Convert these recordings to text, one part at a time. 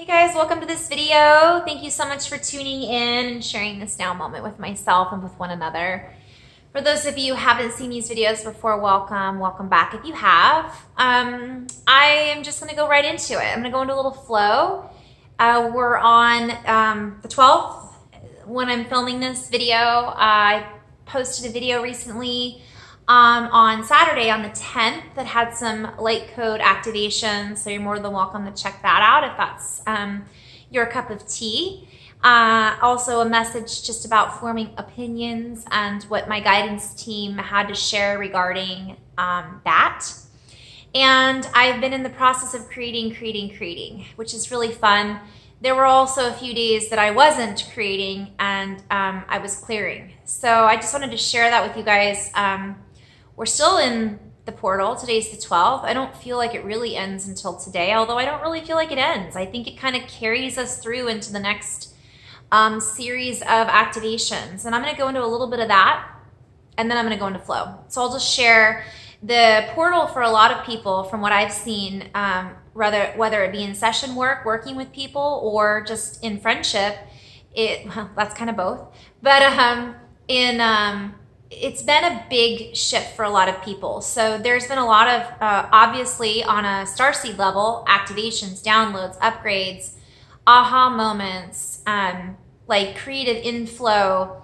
Hey guys, welcome to this video. Thank you so much for tuning in and sharing this now moment with myself and with one another. For those of you who haven't seen these videos before, welcome back. If you have, I am just gonna go right into it. I'm gonna go into a little flow. We're on the 12th when I'm filming this video. I posted a video recently on Saturday on the 10th that had some light code activation, so you're more than welcome to check that out if that's your cup of tea. Also a message just about forming opinions and what my guidance team had to share regarding that. And I've been in the process of creating, which is really fun. There were also a few days that I wasn't creating and I was clearing. So I just wanted to share that with you guys. We're still in the portal. Today's the 12th. I don't feel like it really ends until today, although I don't really feel like it ends. I think it kind of carries us through into the next series of activations. And I'm going to go into a little bit of that, and then I'm going to go into flow. So I'll just share the portal for a lot of people from what I've seen, whether it be in session work, working with people, or just in friendship. Well, that's kind of both. But it's been a big shift for a lot of people. So there's been a lot of, obviously on a starseed level, activations, downloads, upgrades, aha moments, like creative inflow,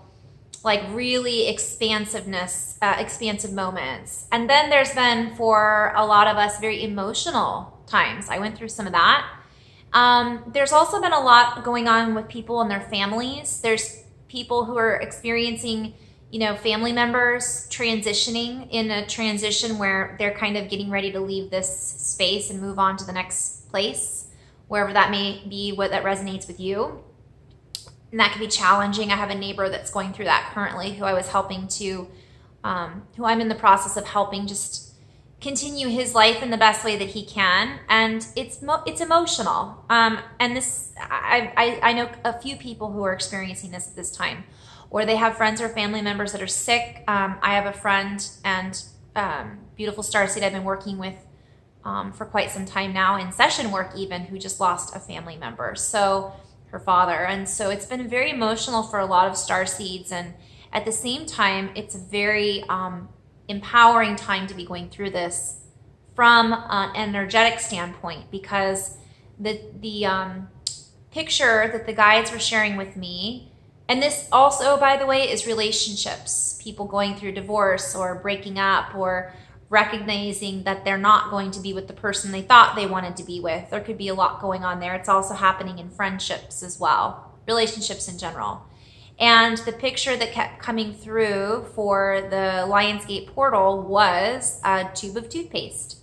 like really expansive moments. And then there's been, for a lot of us, very emotional times. I went through some of that. There's also been a lot going on with people and their families. There's people who are experiencing family members transitioning in a transition where they're kind of getting ready to leave this space and move on to the next place, wherever that may be, what that resonates with you. And that can be challenging. I have a neighbor that's going through that currently, who I was helping to, who I'm in the process of helping just continue his life in the best way that he can. And it's emotional. And this, I know a few people who are experiencing this at this time, or they have friends or family members that are sick. I have a friend and beautiful starseed I've been working with for quite some time now, in session work even, who just lost a family member, so her father. And so it's been very emotional for a lot of starseeds, and at the same time, it's a very empowering time to be going through this from an energetic standpoint, because the picture that the guides were sharing with me. And this also, by the way, is relationships, people going through divorce or breaking up, or recognizing that they're not going to be with the person they thought they wanted to be with. There could be a lot going on there. It's also happening in friendships as well, relationships in general. And the picture that kept coming through for the Lionsgate portal was a tube of toothpaste.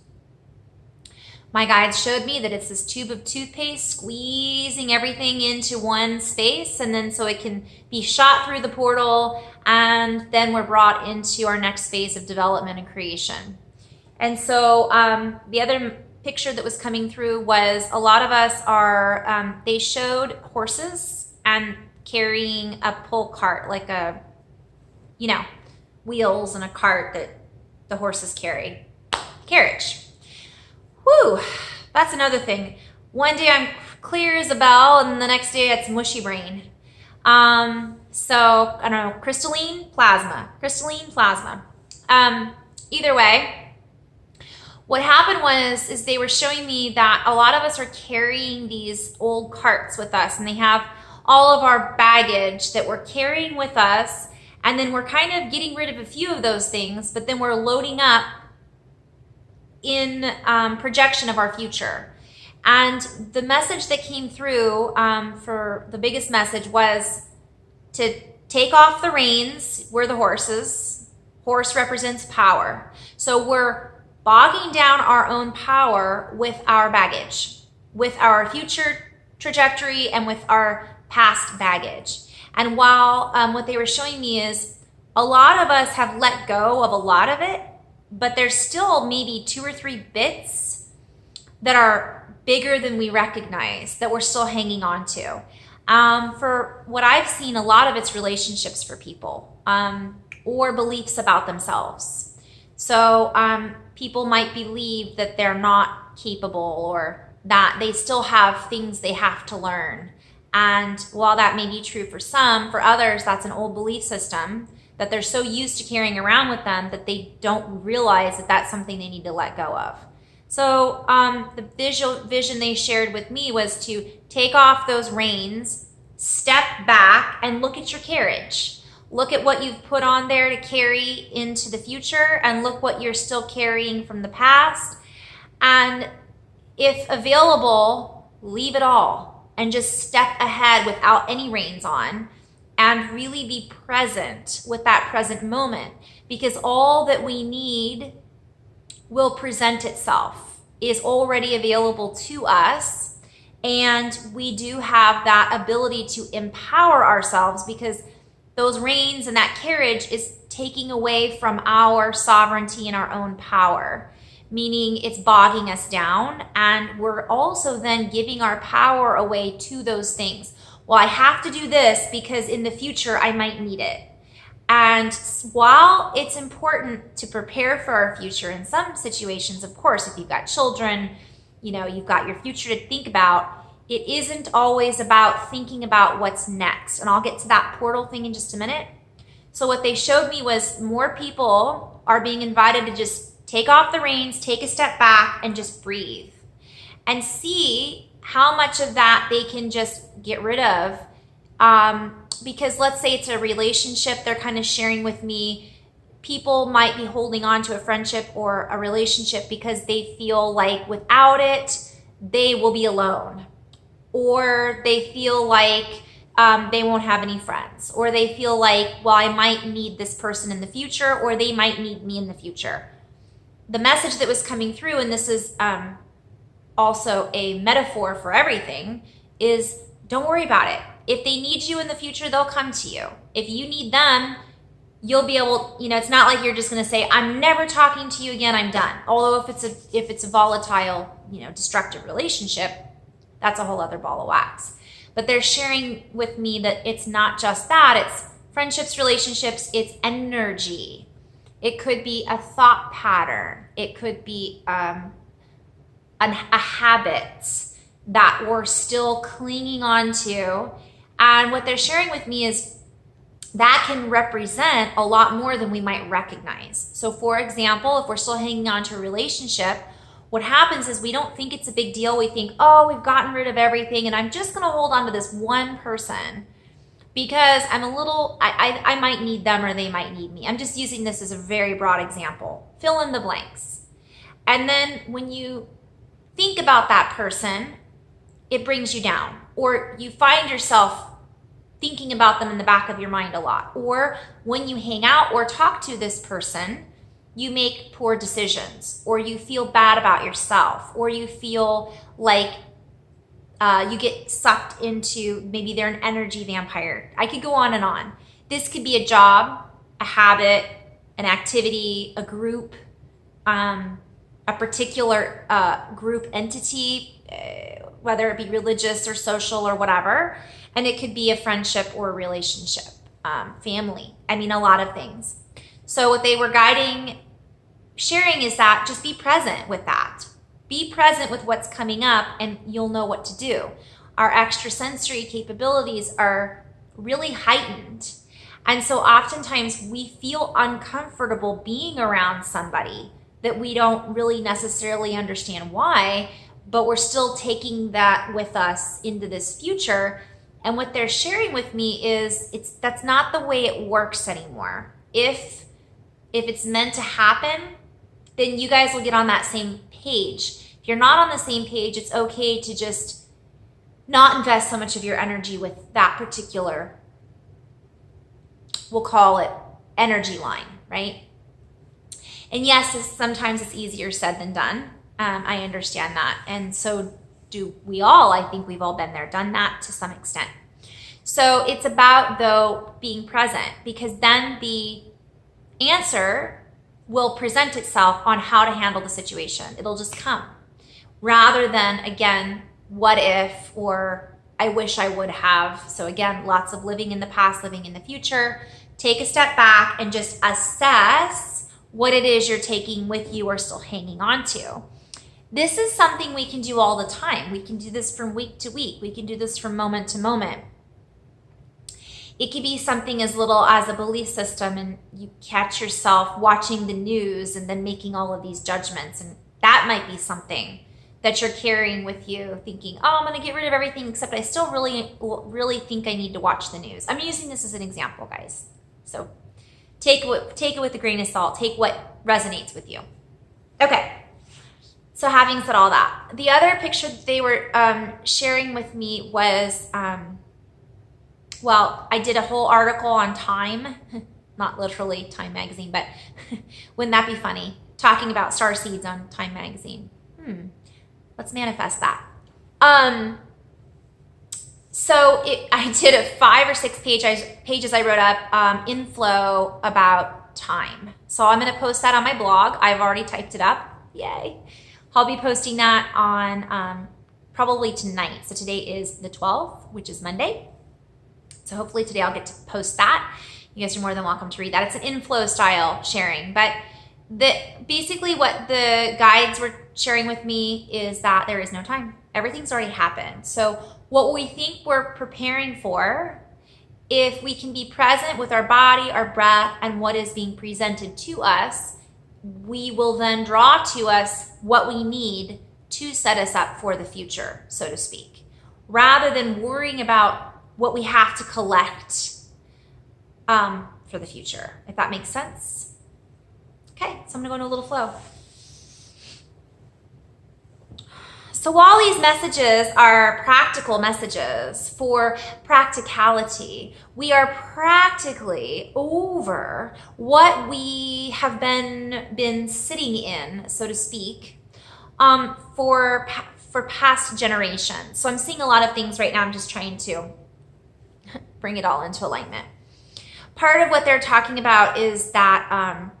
My guides showed me that it's this tube of toothpaste squeezing everything into one space, and then so it can be shot through the portal, and then we're brought into our next phase of development and creation. And so the other picture that was coming through was a lot of us are, they showed horses and carrying a pull cart, like a, wheels and a cart that the horses carry. Carriage. Whew, that's another thing. One day I'm clear as a bell, and the next day it's mushy brain. So, I don't know, crystalline plasma. Either way, what happened is they were showing me that a lot of us are carrying these old carts with us, and they have all of our baggage that we're carrying with us, and then we're kind of getting rid of a few of those things, but then we're loading up in projection of our future. And the message that came through for the biggest message was to take off the reins. We're the horses. Horse represents power. So we're bogging down our own power with our baggage, with our future trajectory, and with our past baggage. And while what they were showing me is a lot of us have let go of a lot of it, but there's still maybe 2 or 3 bits that are bigger than we recognize that we're still hanging on to. For what I've seen, a lot of it's relationships for people, or beliefs about themselves. So people might believe that they're not capable, or that they still have things they have to learn. And while that may be true for some, for others, that's an old belief system that they're so used to carrying around with them that they don't realize that that's something they need to let go of. So the vision they shared with me was to take off those reins, step back, and look at your carriage. Look at what you've put on there to carry into the future, and look what you're still carrying from the past. And if available, leave it all and just step ahead without any reins on, and really be present with that present moment, because all that we need will present itself, is already available to us. And we do have that ability to empower ourselves, because those reins and that carriage is taking away from our sovereignty and our own power, meaning it's bogging us down. And we're also then giving our power away to those things. Well, I have to do this because in the future I might need it. And while it's important to prepare for our future in some situations, of course, if you've got children, you've got your future to think about, it isn't always about thinking about what's next. And I'll get to that portal thing in just a minute. So what they showed me was more people are being invited to just take off the reins, take a step back, and just breathe and see how much of that they can just get rid of. Because let's say it's a relationship, they're kind of sharing with me, people might be holding on to a friendship or a relationship because they feel like without it, they will be alone. Or they feel like they won't have any friends. Or they feel like, well, I might need this person in the future, or they might need me in the future. The message that was coming through, and this is also a metaphor for everything, is don't worry about it. If they need you in the future, they'll come to you. If you need them, you'll be able, it's not like you're just going to say, I'm never talking to you again, I'm done. Although if it's a volatile, destructive relationship, that's a whole other ball of wax. But they're sharing with me that it's not just that, it's friendships, relationships, it's energy. It could be a thought pattern. It could be a habit that we're still clinging on to. And what they're sharing with me is that can represent a lot more than we might recognize. So for example, if we're still hanging on to a relationship, what happens is we don't think it's a big deal. We think, oh, we've gotten rid of everything and I'm just gonna hold on to this one person because I might need them or they might need me. I'm just using this as a very broad example. Fill in the blanks. And then when you think about that person, it brings you down, or you find yourself thinking about them in the back of your mind a lot. Or when you hang out or talk to this person, you make poor decisions, or you feel bad about yourself, or you feel like you get sucked into, maybe they're an energy vampire. I could go on and on. This could be a job, a habit, an activity, a group, a particular group entity, whether it be religious or social or whatever. And it could be a friendship or a relationship, family. I mean, a lot of things. So what they were sharing is that just be present with that. Be present with what's coming up and you'll know what to do. Our extrasensory capabilities are really heightened. And so oftentimes we feel uncomfortable being around somebody that we don't really necessarily understand why, but we're still taking that with us into this future. And what they're sharing with me is that's not the way it works anymore. If it's meant to happen, then you guys will get on that same page. If you're not on the same page, it's okay to just not invest so much of your energy with that particular, we'll call it energy line, right? And yes, sometimes it's easier said than done. I understand that. And so do we all. I think we've all been there, done that to some extent. So it's about, though, being present, because then the answer will present itself on how to handle the situation. It'll just come. Rather than, again, what if, or I wish I would have. So again, lots of living in the past, living in the future. Take a step back and just assess what it is you're taking with you or still hanging on to. This is something we can do all the time. We can do this from week to week. We can do this from moment to moment. It could be something as little as a belief system, and you catch yourself watching the news and then making all of these judgments. And that might be something that you're carrying with you, thinking, oh, I'm going to get rid of everything, except I still really think I need to watch the news. I'm using this as an example, guys. So take it with a grain of salt. Take what resonates with you. Okay. So having said all that, the other picture that they were sharing with me was, well, I did a whole article on Time, not literally Time magazine, but wouldn't that be funny? Talking about Starseeds on Time magazine. Let's manifest that. So I did a 5 or 6 pages I wrote up inflow about time. So I'm going to post that on my blog. I've already typed it up. Yay. I'll be posting that on probably tonight. So today is the 12th, which is Monday. So hopefully today I'll get to post that. You guys are more than welcome to read that. It's an inflow style sharing, but basically what the guides were sharing with me is that there is no time. Everything's already happened. So what we think we're preparing for, if we can be present with our body, our breath, and what is being presented to us, we will then draw to us what we need to set us up for the future, so to speak, rather than worrying about what we have to collect for the future, if that makes sense. Okay, so I'm gonna go into a little flow. So while these messages are practical messages for practicality, we are practically over what we have been sitting in, so to speak, for past generations. So I'm seeing a lot of things right now. I'm just trying to bring it all into alignment. Part of what they're talking about is that,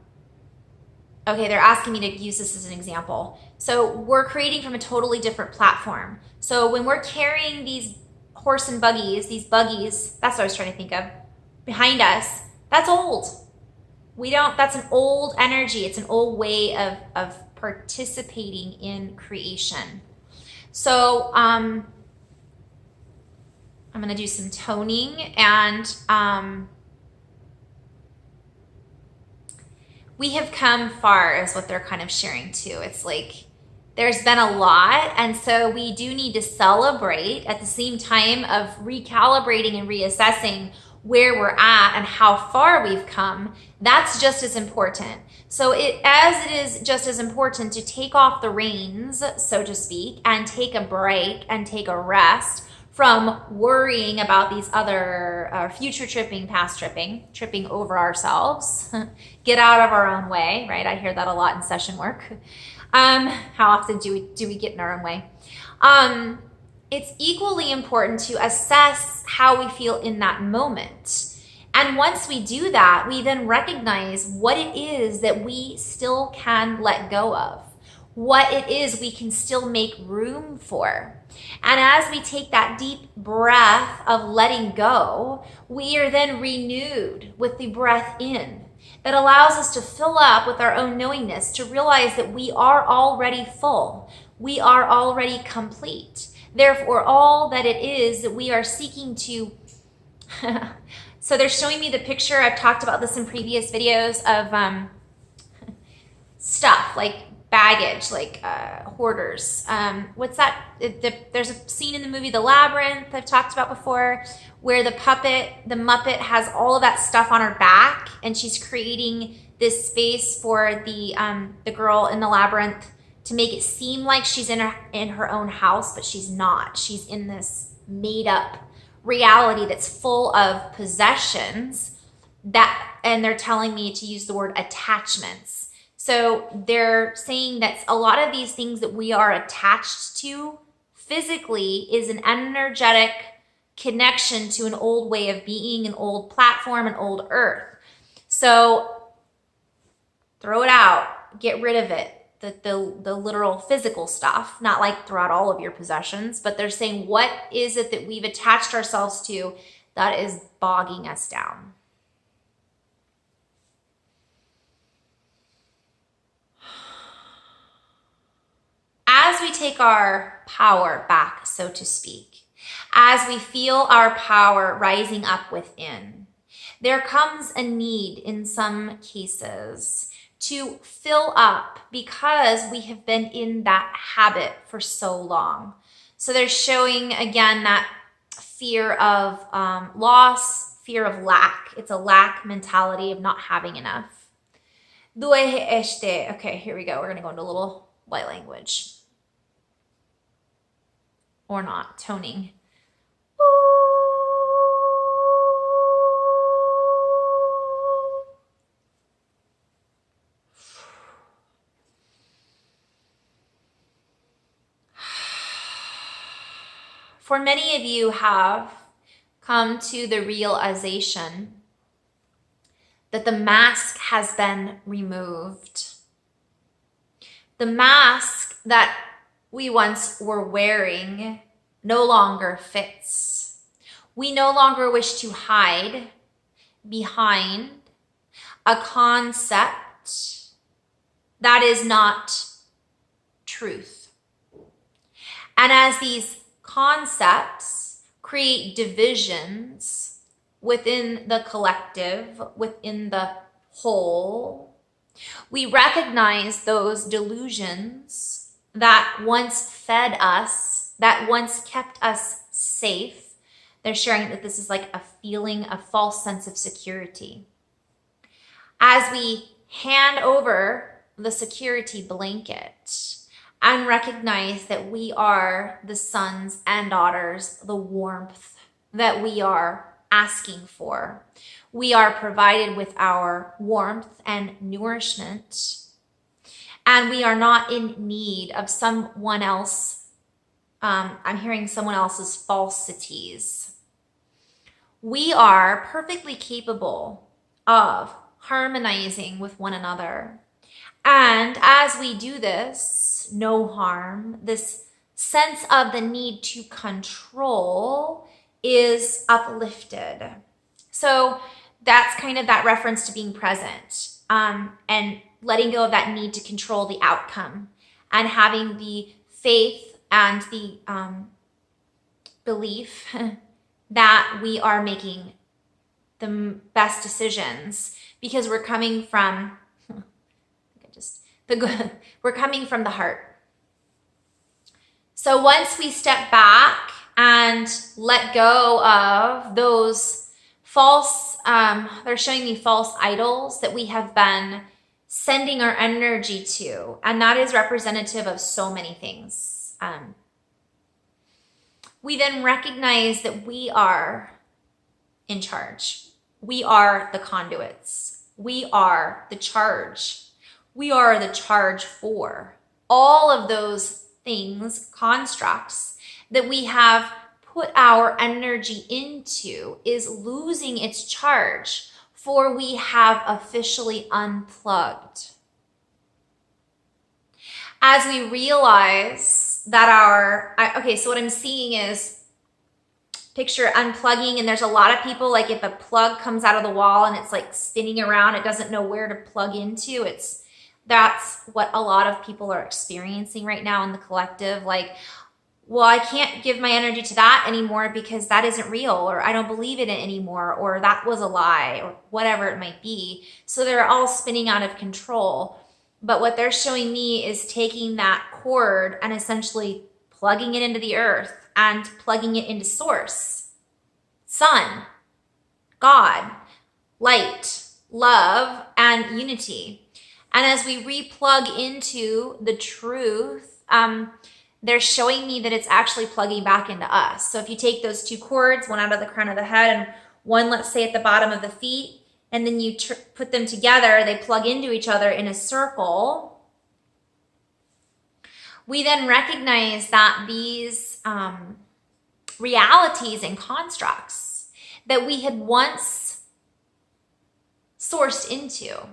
okay, they're asking me to use this as an example. So we're creating from a totally different platform. So when we're carrying these horse and buggies, that's what I was trying to think of, behind us, that's old. That's an old energy. It's an old way of participating in creation. So I'm going to do some toning, and we have come far is what they're kind of sharing too. It's like there's been a lot, and so we do need to celebrate at the same time of recalibrating and reassessing where we're at and how far we've come. That's just as important. So as it is just as important to take off the reins, so to speak, and take a break and take a rest from worrying about these other future tripping, past tripping over ourselves, get out of our own way, right? I hear that a lot in session work. How often do we get in our own way? It's equally important to assess how we feel in that moment. And once we do that, we then recognize what it is that we still can let go of, what it is we can still make room for. And as we take that deep breath of letting go, we are then renewed with the breath in that allows us to fill up with our own knowingness, to realize that we are already full. We are already complete. Therefore, all that it is that we are seeking to so they're showing me the picture. I've talked about this in previous videos of stuff like baggage, like hoarders. What's that? There's a scene in the movie The Labyrinth I've talked about before, where the Muppet has all of that stuff on her back, and she's creating this space for the girl in the labyrinth to make it seem like she's in her own house, but she's not. She's in this made up reality that's full of possessions and they're telling me to use the word attachments. So they're saying that a lot of these things that we are attached to physically is an energetic connection to an old way of being, an old platform, an old earth. So throw it out, get rid of it. The literal physical stuff, not like throw out all of your possessions, but they're saying, what is it that we've attached ourselves to that is bogging us down? as we take our power back, so to speak, as we feel our power rising up within, there comes a need in some cases to fill up because we have been in that habit for so long. So they're showing again that fear of loss, fear of lack. It's a lack mentality of not having enough. Okay, here we go. We're going to go into a little light language. Or not, toning. For many of you have come to the realization that the mask has been removed. The mask that we once were wearing no longer fits. We no longer wish to hide behind a concept that is not truth. And as these concepts create divisions within the collective, within the whole, we recognize those delusions that once fed us, that once kept us safe. They're sharing that this is like a feeling, a false sense of security. As we hand over the security blanket and recognize that we are the sons and daughters, the warmth that we are asking for. We are provided with our warmth and nourishment, and we are not in need of someone else. I'm hearing someone else's falsities. We are perfectly capable of harmonizing with one another. And as we do this, no harm, this sense of the need to control is uplifted. So that's kind of that reference to being present, and letting go of that need to control the outcome, and having the faith and the belief that we are making the best decisions because we're coming from we're coming from the heart. So once we step back and let go of those false, they're showing me false idols that we have been sending our energy to, and that is representative of so many things. We then recognize that we are in charge. We are the conduits. We are the charge. We are the charge for all of those things, constructs that we have put our energy into is losing its charge, for we have officially unplugged. As we realize that so what I'm seeing is picture unplugging, and there's a lot of people, like if a plug comes out of the wall and it's like spinning around, it doesn't know where to plug into. That's what a lot of people are experiencing right now in the collective. Like, well, I can't give my energy to that anymore because that isn't real, or I don't believe in it anymore, or that was a lie, or whatever it might be. So they're all spinning out of control. But what they're showing me is taking that cord and essentially plugging it into the earth and plugging it into source, sun, God, light, love, and unity. And as we replug into the truth, they're showing me that it's actually plugging back into us. So if you take those two cords, one out of the crown of the head and one, let's say, at the bottom of the feet, and then you put them together, they plug into each other in a circle. We then recognize that these realities and constructs that we had once sourced into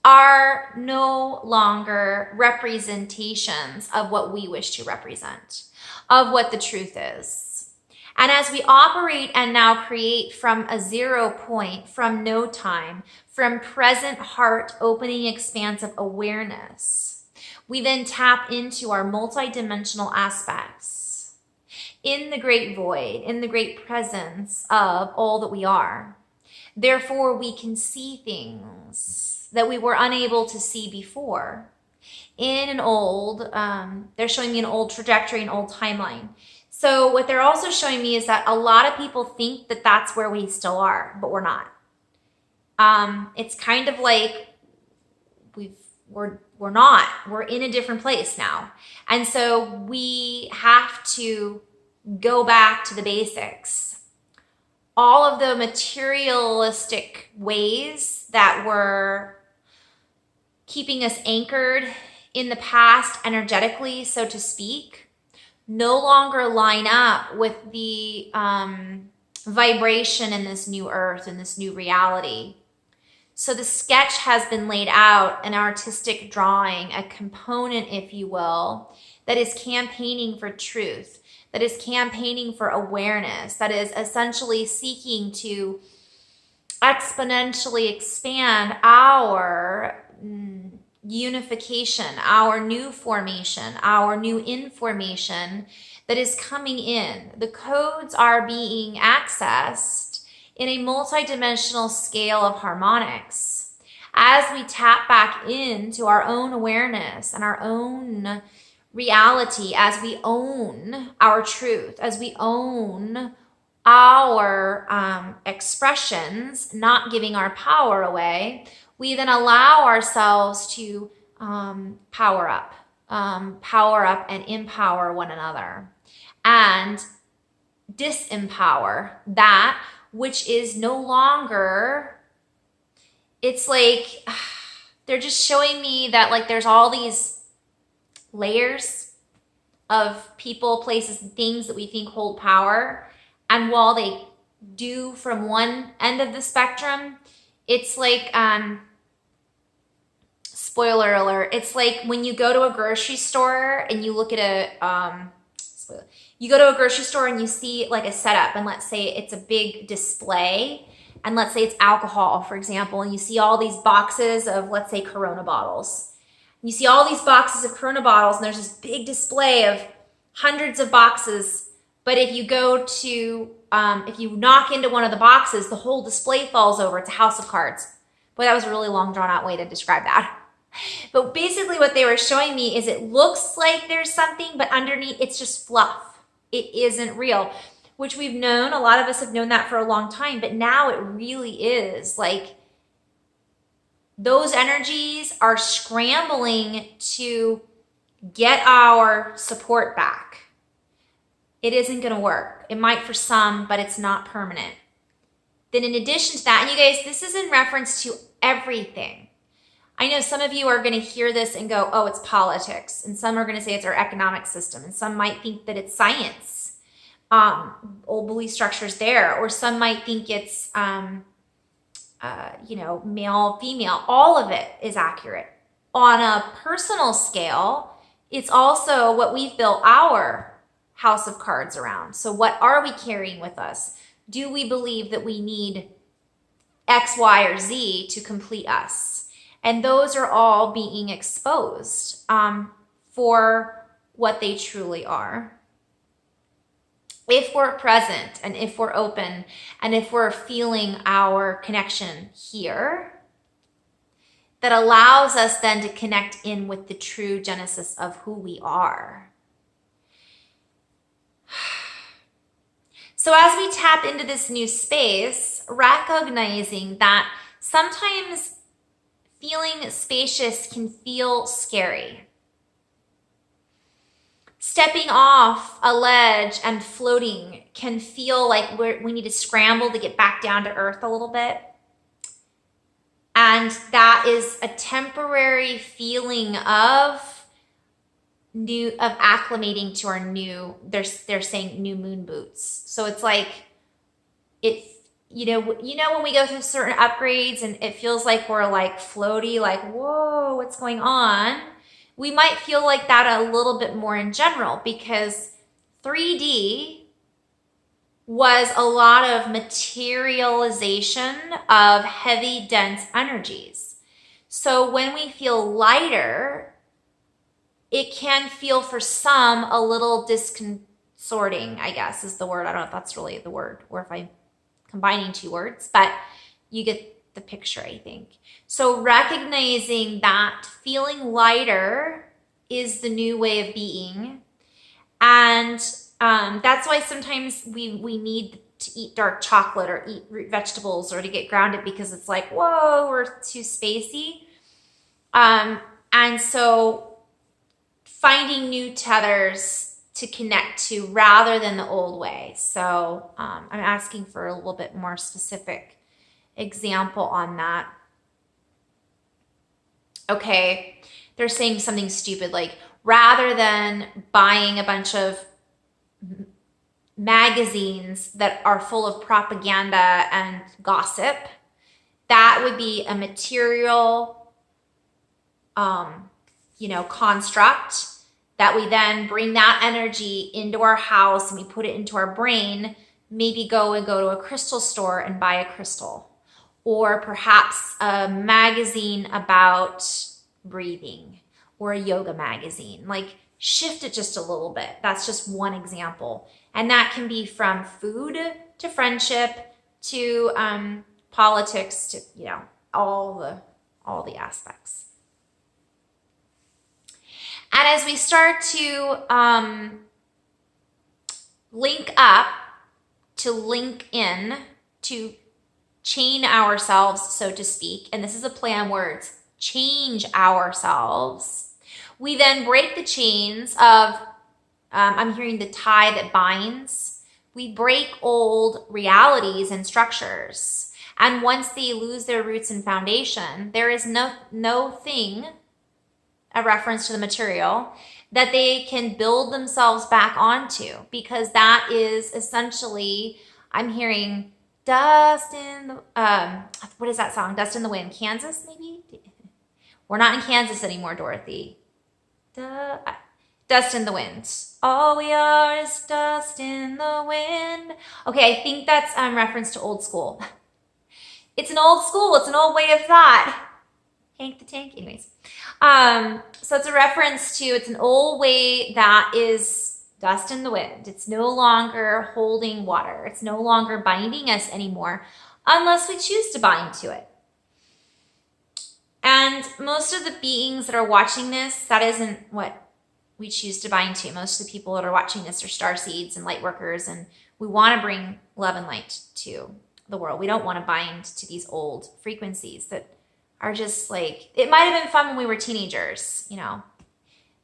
are no longer representations of what we wish to represent, of what the truth is. And as we operate and now create from a 0 point, from no time, from present heart opening expanse of awareness, We then tap into our multidimensional aspects in the great void, in the great presence of all that we are. Therefore, we can see things that we were unable to see before. In an old, they're showing me an old trajectory, an old timeline. So what they're also showing me is that a lot of people think that that's where we still are, but we're not. It's kind of like we're not. We're in a different place now. And so we have to go back to the basics. All of the materialistic ways that were keeping us anchored in the past energetically, so to speak, no longer line up with the vibration in this new earth, in this new reality. So the sketch has been laid out, an artistic drawing, a component, if you will, that is campaigning for truth, that is campaigning for awareness, that is essentially seeking to exponentially expand our unification, our new formation, our new information that is coming in. The codes are being accessed in a multidimensional scale of harmonics. As we tap back into our own awareness and our own reality, as we own our truth, as we own our expressions, not giving our power away, we then allow ourselves to power up and empower one another and disempower that which is no longer, it's like, they're just showing me that like there's all these layers of people, places, and things that we think hold power. And while they do from one end of the spectrum, it's like, spoiler alert, it's like when you go to a grocery store and you look at you go to a grocery store and you see like a setup, and let's say it's a big display, and let's say it's alcohol, for example, and you see all these boxes of, let's say, Corona bottles. You see all these boxes of Corona bottles, and there's this big display of hundreds of boxes. But if you go to, if you knock into one of the boxes, the whole display falls over. It's a house of cards. Boy, that was a really long, drawn out way to describe that. But basically what they were showing me is it looks like there's something, but underneath it's just fluff. It isn't real, which we've known. A lot of us have known that for a long time, but now it really is. Like, those energies are scrambling to get our support back. It isn't going to work. It might for some, but it's not permanent. Then in addition to that, and you guys, this is in reference to everything. I know some of you are going to hear this and go, oh, it's politics. And some are going to say it's our economic system. And some might think that it's science, old belief structures there. Or some might think it's, male, female. All of it is accurate. On a personal scale, it's also what we've built our house of cards around. So what are we carrying with us? Do we believe that we need X, Y, or Z to complete us? And those are all being exposed for what they truly are. If we're present and if we're open and if we're feeling our connection here, that allows us then to connect in with the true genesis of who we are. So as we tap into this new space, recognizing that sometimes feeling spacious can feel scary. Stepping off a ledge and floating can feel like we need to scramble to get back down to earth a little bit. And that is a temporary feeling of acclimating to our new, they're saying new moon boots. So it's like, you know when we go through certain upgrades and it feels like we're like floaty, like, whoa, what's going on? We might feel like that a little bit more in general, because 3D was a lot of materialization of heavy, dense energies. So when we feel lighter, it can feel for some a little disconcerting, I guess is the word. I don't know if that's really the word or if I'm combining two words, but you get the picture, I think. So recognizing that feeling lighter is the new way of being. And that's why sometimes we need to eat dark chocolate or eat root vegetables or to get grounded, because it's like, whoa, we're too spacey. And so finding new tethers to connect to rather than the old way. So I'm asking for a little bit more specific example on that. Okay, they're saying something stupid like, rather than buying a bunch of magazines that are full of propaganda and gossip, that would be a material construct that we then bring that energy into our house and we put it into our brain. Maybe go to a crystal store and buy a crystal, or perhaps a magazine about breathing or a yoga magazine. Like, shift it just a little bit. That's just one example. And that can be from food to friendship to politics to, all the aspects. And as we start to link up, to link in, to chain ourselves, so to speak, and this is a play on words, change ourselves, we then break the chains of, I'm hearing the tie that binds. We break old realities and structures. And once they lose their roots and foundation, there is no thing, a reference to the material, that they can build themselves back onto, because that is essentially, I'm hearing dust in the, what is that song? Dust in the Wind. Kansas, maybe? We're not in Kansas anymore, Dorothy. Dust in the wind. All we are is dust in the wind. Okay, I think that's reference to old school. It's an old school. It's an old way of thought. Hank the Tank. Anyways. So it's a reference to, it's an old way that is dust in the wind. It's no longer holding water. It's no longer binding us anymore unless we choose to bind to it. And most of the beings that are watching this, that isn't what we choose to bind to. Most of the people that are watching this are starseeds and light workers, and we want to bring love and light to the world. We don't want to bind to these old frequencies that are just like, it might have been fun when we were teenagers,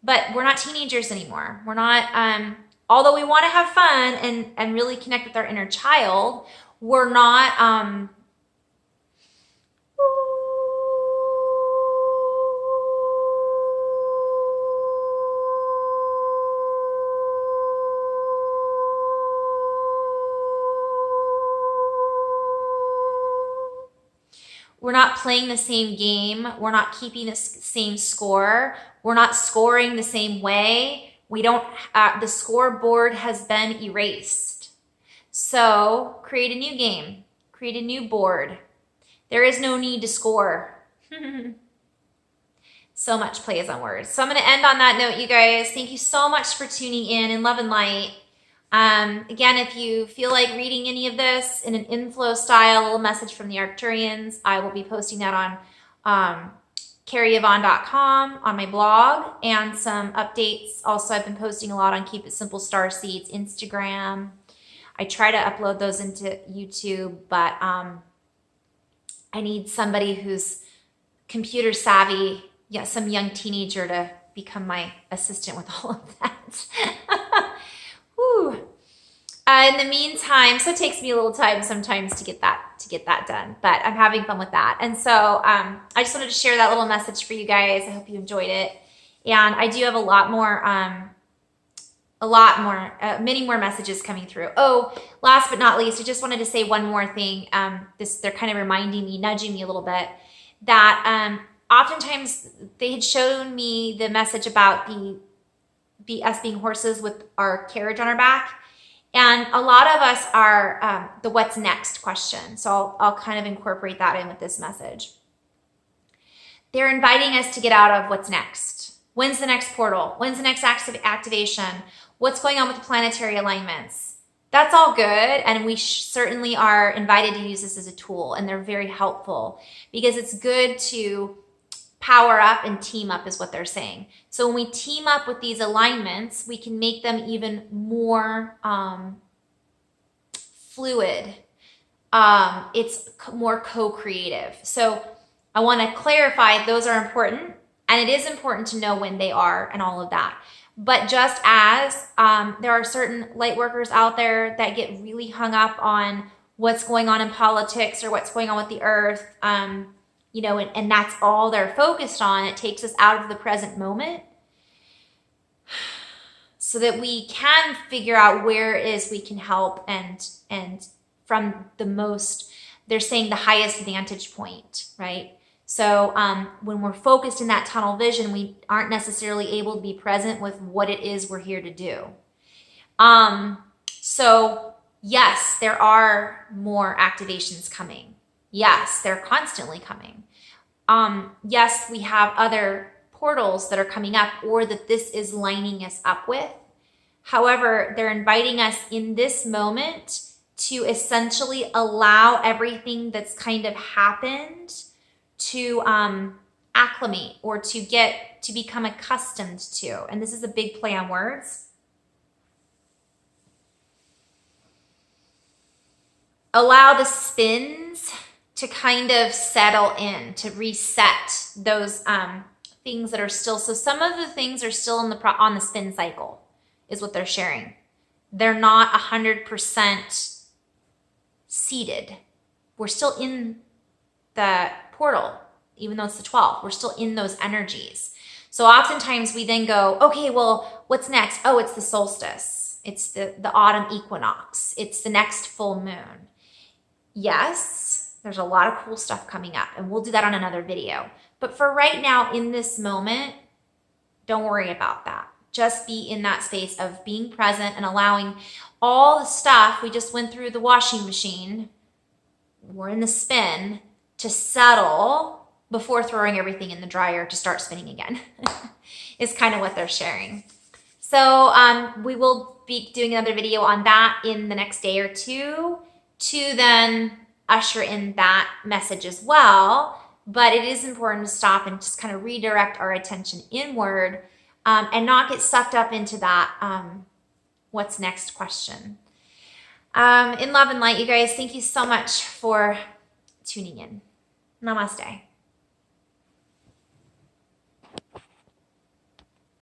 but we're not teenagers anymore. We're not, although we want to have fun and really connect with our inner child, we're not, we're not playing the same game. We're not keeping the same score. We're not scoring the same way. We don't, the scoreboard has been erased. So create a new game, create a new board. There is no need to score. So much plays on words. So I'm going to end on that note, you guys. Thank you so much for tuning in love and light. Again, if you feel like reading any of this in an inflow style, a little message from the Arcturians, I will be posting that on carrieavon.com on my blog, and some updates. Also, I've been posting a lot on Keep It Simple Starseeds Instagram. I try to upload those into YouTube, but I need somebody who's computer savvy, some young teenager to become my assistant with all of that. Whew. In the meantime, so it takes me a little time sometimes to get that done, but I'm having fun with that. And so I just wanted to share that little message for you guys. I hope you enjoyed it. And I do have many more messages coming through. Oh, last but not least, I just wanted to say one more thing. They're kind of reminding me, nudging me a little bit, that oftentimes they had shown me the message about us being horses with our carriage on our back. And a lot of us are the what's next question. So I'll kind of incorporate that in with this message. They're inviting us to get out of what's next. When's the next portal? When's the next activation? What's going on with the planetary alignments? That's all good, and we certainly are invited to use this as a tool, and they're very helpful because it's good to power up and team up is what they're saying. So when we team up with these alignments, we can make them even more fluid. It's more co-creative. So I want to clarify those are important, and it is important to know when they are and all of that. But just as there are certain light workers out there that get really hung up on what's going on in politics or what's going on with the earth, you know, and that's all they're focused on, it takes us out of the present moment so that we can figure out where it is we can help and from the most, they're saying the highest vantage point, right? So when we're focused in that tunnel vision, we aren't necessarily able to be present with what it is we're here to do. So yes, there are more activations coming. Yes, they're constantly coming. Yes, we have other portals that are coming up or that this is lining us up with. However, they're inviting us in this moment to essentially allow everything that's kind of happened to acclimate or to become accustomed to. And this is a big play on words. Allow the spins to kind of settle in, to reset those things that are still. So some of the things are still on the spin cycle is what they're sharing. They're not 100% seated. We're still in the portal, even though it's the 12th, we're still in those energies. So oftentimes we then go, okay, well, what's next? Oh, it's the solstice. It's the autumn equinox. It's the next full moon. Yes, there's a lot of cool stuff coming up, and we'll do that on another video. But for right now, in this moment, don't worry about that. Just be in that space of being present and allowing all the stuff we just went through the washing machine, we're in the spin, to settle before throwing everything in the dryer to start spinning again is kind of what they're sharing. So we will be doing another video on that in the next day or two to then usher in that message as well. But it is important to stop and just kind of redirect our attention inward and not get sucked up into that what's next question. In love and light, you guys, thank you so much for tuning in. Namaste.